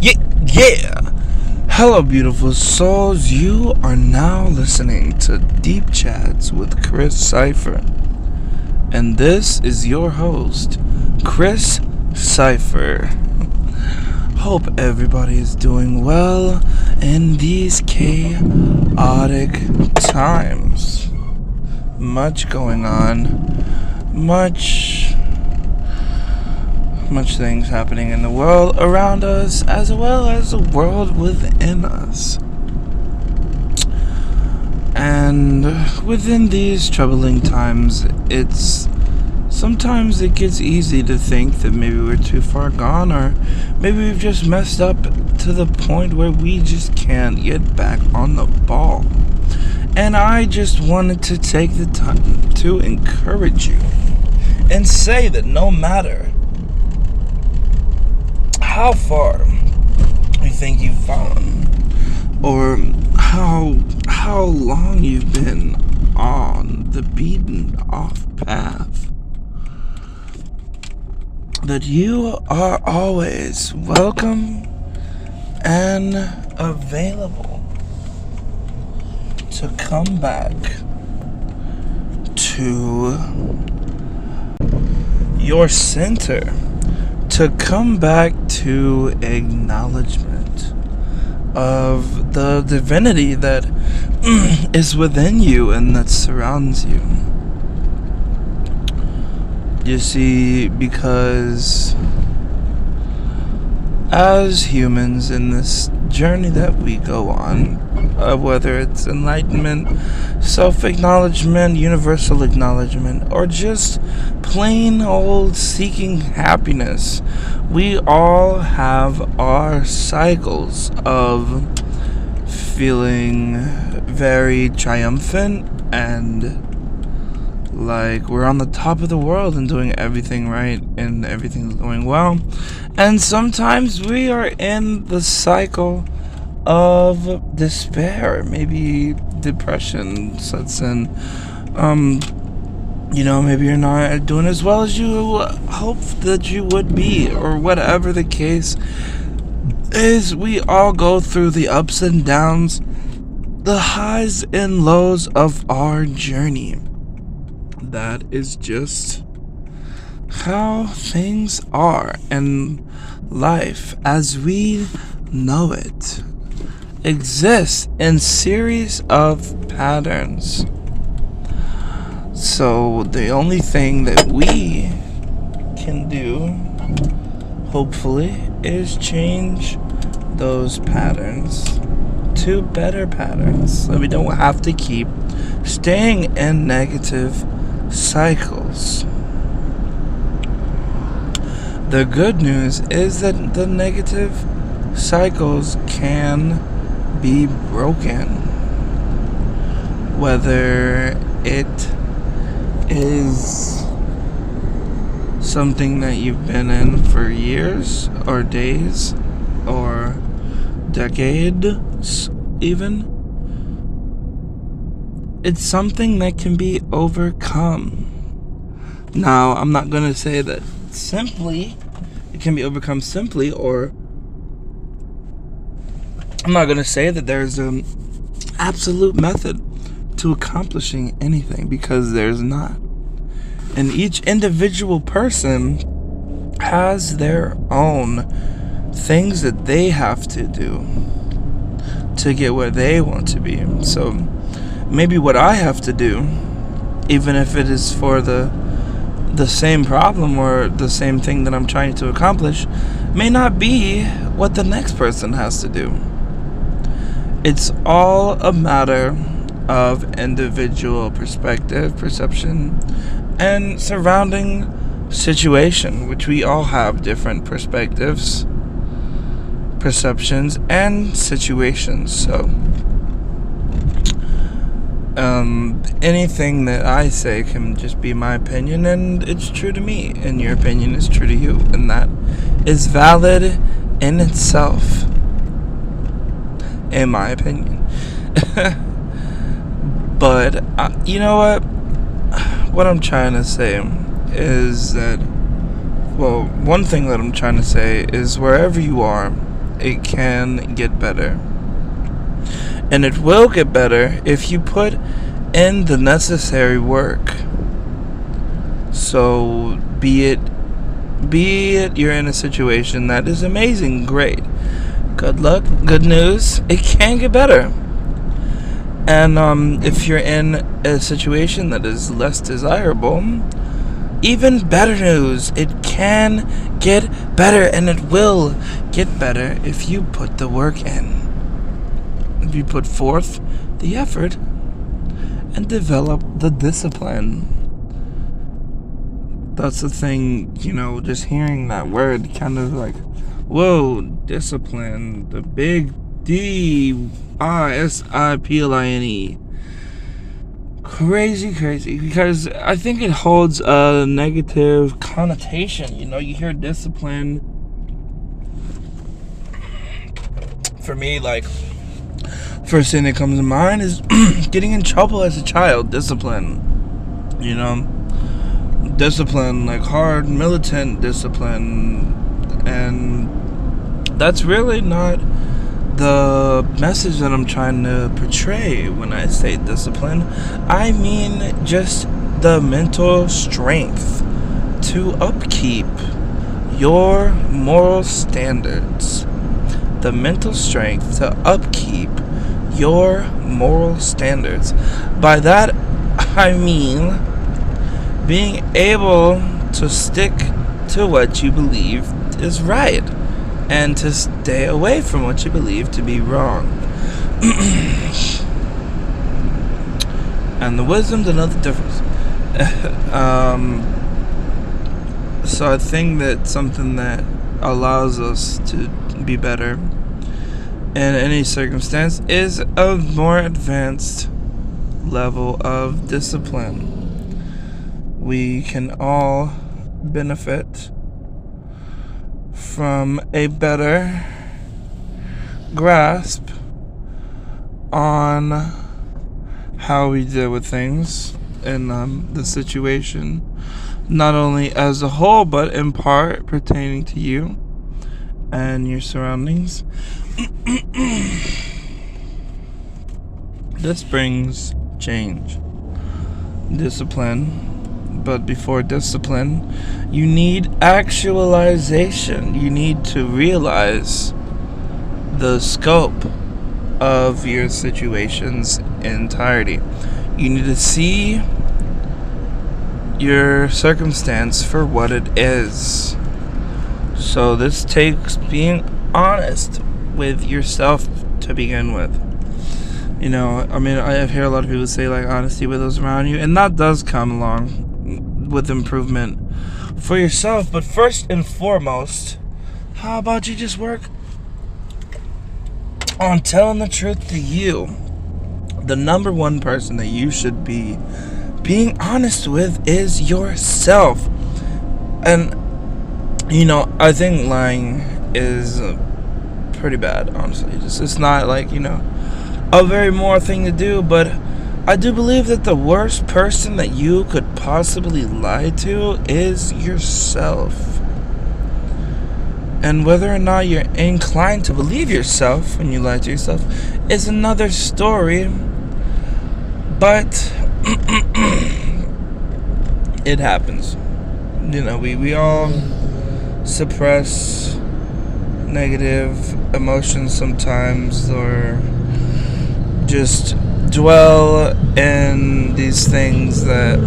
Yeah. Hello, beautiful souls. You are now listening to Deep Chats with Chris Cypher. And this is your host, Chris Cypher. Hope everybody is doing well in these chaotic times. Much going on. Much things happening in the world around us, as well as the world within us. And within these troubling times, sometimes it gets easy to think that maybe we're too far gone, or maybe we've just messed up to the point where we just can't get back on the ball. And I just wanted to take the time to encourage you and say that no matter how far you think you've fallen, or how long you've been on the beaten off path, that you are always welcome and available to come back to your center, to come back to acknowledgement of the divinity that is within you and that surrounds you. You see, because as humans in this journey that we go on, whether it's enlightenment, self-acknowledgement, universal acknowledgement, or just plain old seeking happiness, we all have our cycles of feeling very triumphant and like we're on the top of the world and doing everything right and everything's going well. And sometimes we are in the cycle of despair. Maybe depression sets in. Maybe you're not doing as well as you hope that you would be, or whatever the case is. We all go through the ups and downs, the highs and lows of our journey. That is just how things are, and life as we know it exists in series of patterns. So the only thing that we can do, hopefully, is change those patterns to better patterns, so we don't have to keep staying in negative cycles. The good news is that the negative cycles can be broken, whether it is something that you've been in for years or days or decades even. It's something that can be overcome. Now, I'm not going to say that it can be overcome simply, or I'm not going to say that there's an absolute method to accomplishing anything, because there's not. And each individual person has their own things that they have to do to get where they want to be. So maybe what I have to do, even if it is for the same problem or the same thing that I'm trying to accomplish, may not be what the next person has to do. It's all a matter of individual perspective, perception, and surrounding situation, which we all have different perspectives, perceptions, and situations. So anything that I say can just be my opinion, and it's true to me, and your opinion is true to you, and that is valid in itself, in my opinion. But you know what I'm trying to say is that, well, one thing that I'm trying to say is, wherever you are it can get better. And it will get better if you put in the necessary work. So be it you're in a situation that is amazing, great. Good luck, good news, it can get better. And if you're in a situation that is less desirable, even better news, it can get better, and it will get better if you put the work in. If you put forth the effort and develop the discipline. That's the thing, just hearing that word kind of like, whoa, discipline, the big DISCIPLINE. Crazy, because I think it holds a negative connotation. You hear discipline. For me, like, first thing that comes to mind is getting in trouble as a child. Discipline, discipline, like hard militant discipline. And that's really not the message that I'm trying to portray when I say discipline. I mean just the mental strength to upkeep your moral standards. The mental strength to upkeep your moral standards. By that, I mean being able to stick to what you believe is right and to stay away from what you believe to be wrong. And the wisdom to know the difference. So I think that something that allows us to be better in any circumstance is a more advanced level of discipline. We can all benefit from a better grasp on how we deal with things in the situation, not only as a whole, but in part pertaining to you and your surroundings. This brings change, discipline. But before discipline, you need actualization. You need to realize the scope of your situation's entirety. You need to see your circumstance for what it is. So this takes being honest with yourself to begin with. I hear a lot of people say, like, honesty with those around you, and that does come along with improvement for yourself. But first and foremost, how about you just work on telling the truth to you? The number one person that you should be being honest with is yourself. And I think lying is pretty bad, honestly. It's not like a very moral thing to do, but I do believe that the worst person that you could possibly lie to is yourself. And whether or not you're inclined to believe yourself when you lie to yourself is another story. But it happens. We all suppress negative emotions sometimes, or just dwell in these things that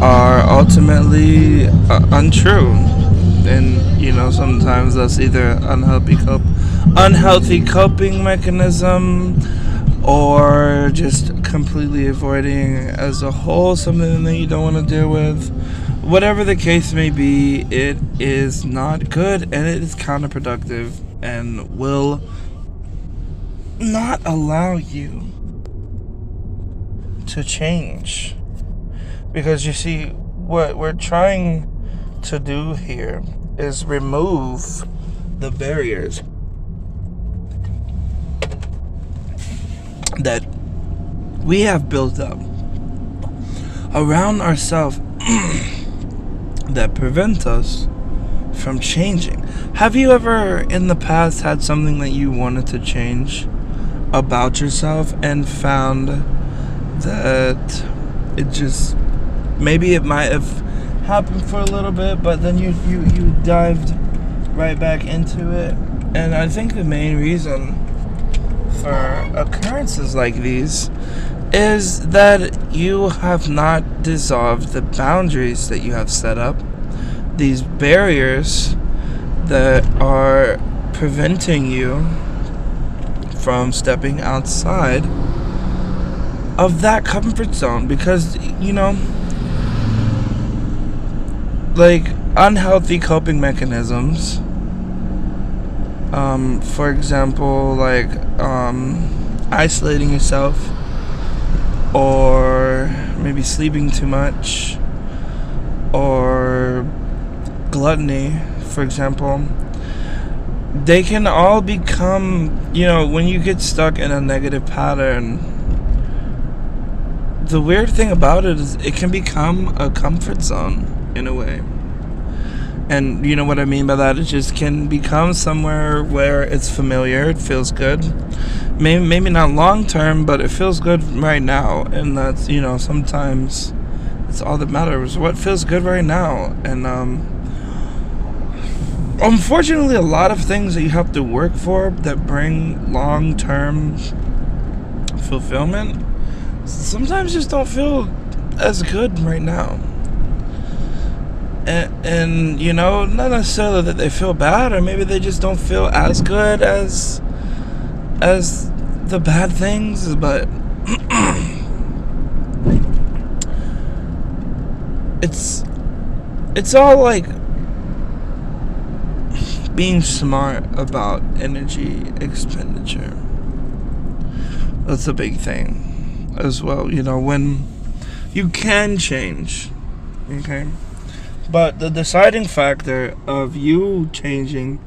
are ultimately untrue. And sometimes that's either unhealthy coping mechanism, or just completely avoiding as a whole something that you don't want to deal with. Whatever the case may be, it is not good, and it is counterproductive, and will not allow you to change. Because you see, what we're trying to do here is remove the barriers that we have built up around ourselves that prevent us from changing. Have you ever in the past had something that you wanted to change about yourself and found that it just, maybe it might have happened for a little bit, but then you dived right back into it? And I think the main reason for occurrences like these is that you have not dissolved the boundaries that you have set up, these barriers that are preventing you from stepping outside of that comfort zone. Because, you know, like unhealthy coping mechanisms, for example, like isolating yourself, or maybe sleeping too much, or gluttony, for example, they can all become, you know, when you get stuck in a negative pattern, the weird thing about it is it can become a comfort zone in a way. And you know what I mean by that? It just can become somewhere where it's familiar, it feels good. Maybe not long term, but it feels good right now. And that's, you know, sometimes it's all that matters. What feels good right now? And unfortunately, a lot of things that you have to work for that bring long term fulfillment sometimes just don't feel as good right now. And you know, not necessarily that they feel bad, or maybe they just don't feel as good as the bad things, but it's all like being smart about energy expenditure. That's a big thing as well, you know, when you can change, okay? But the deciding factor of you changing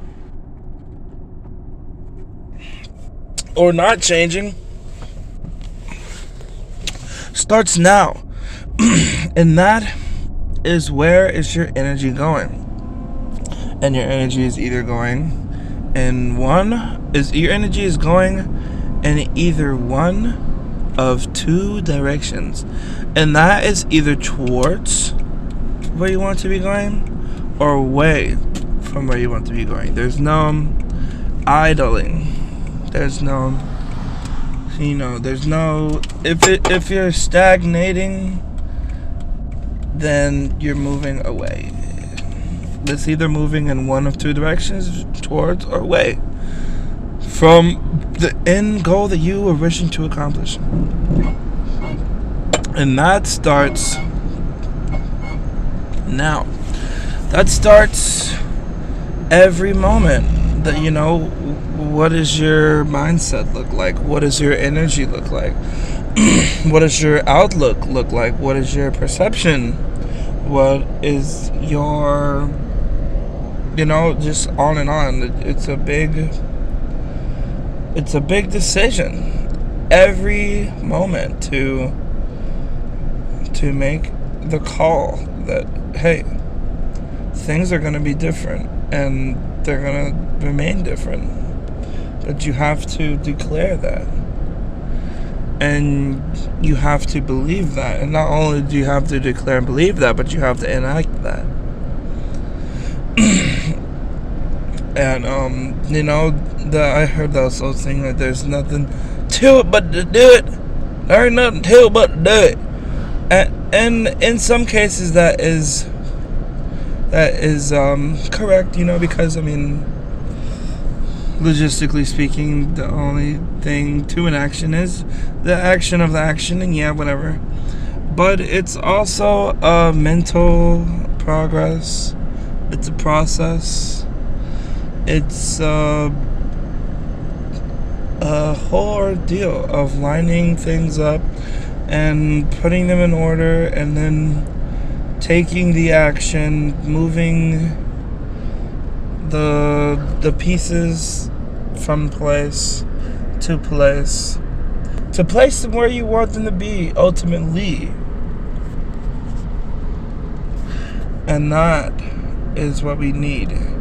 or not changing starts now. And that is, where is your energy going? And your energy is either going in either one of two directions. And that is either towards where you want to be going or away from where you want to be going. There's no idling. There's no, you know, there's no, if you're stagnating, then you're moving away. It's either moving in one of two directions, towards or away from the end goal that you are wishing to accomplish. And that starts now. That starts every moment. That, you know, what does your mindset look like? What does your energy look like? What does your outlook look like? What is your perception? What is your, you know, just on and on. It's a big decision every moment to make the call that, hey, things are going to be different and they're going to remain different, but you have to declare that, and you have to believe that. And not only do you have to declare and believe that, but you have to enact that. And you know, I heard that also saying that there's nothing to it but to do it. There ain't nothing to it but to do it. And in some cases that is correct, you know, because I mean, logistically speaking, the only thing to an action is the action of the action, and yeah, whatever. But it's also a mental progress. It's a process. It's a whole ordeal of lining things up and putting them in order, and then taking the action, moving the pieces from place to place them where you want them to be ultimately. And that is what we need.